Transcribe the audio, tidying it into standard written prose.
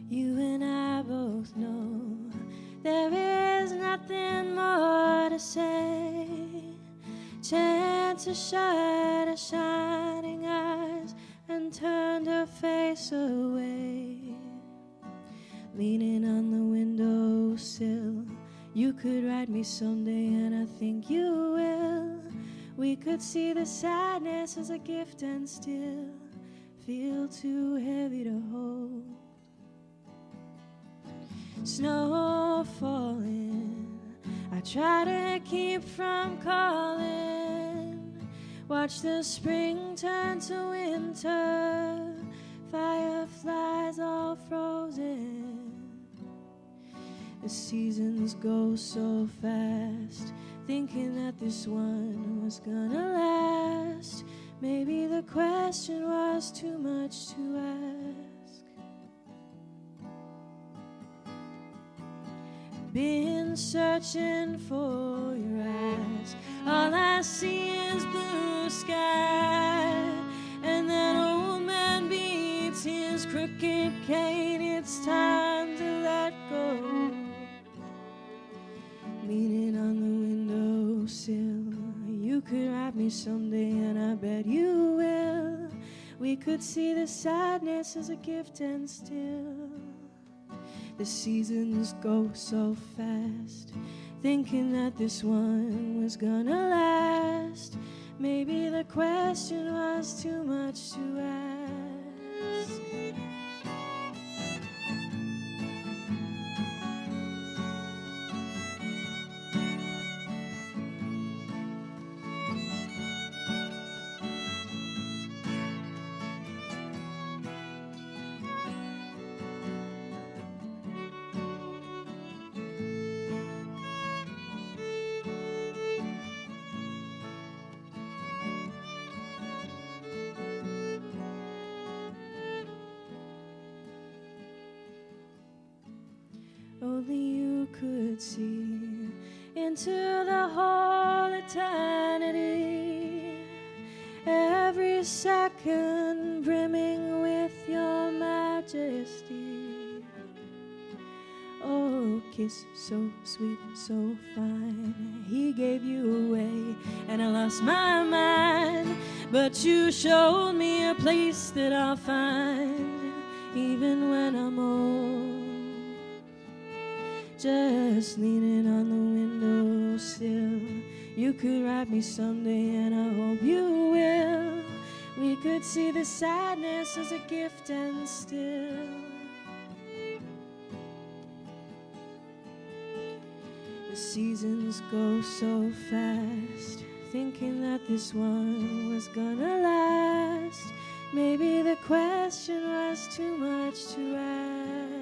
You and I both know there is nothing more to say. Chance to shut her shining eyes and turned her face away. Leaning on the windowsill, you could write me someday, and I think you will. We could see the sadness as a gift and still feel too heavy to hold. Snow falling, I try to keep from calling. Watch the spring turn to winter, fireflies all frozen. The seasons go so fast, thinking that this one was gonna last. Maybe the question was too much to ask. Been searching for your eyes, all I see is blue sky. And that old man beats his crooked cane, it's time to let go. Leaning on the windowsill, you could write me someday, and I bet you will. We could see the sadness as a gift and still. The seasons go so fast, thinking that this one was gonna last. Maybe the question was too much to ask. Only you could see into the whole eternity, every second brimming with your majesty. Oh, kiss so sweet, so fine, he gave you away and I lost my mind. But you showed me a place that I'll find even when I'm old. Just leaning on the windowsill, you could write me someday, and I hope you will. We could see the sadness as a gift and still. The seasons go so fast, thinking that this one was gonna last. Maybe the question was too much to ask.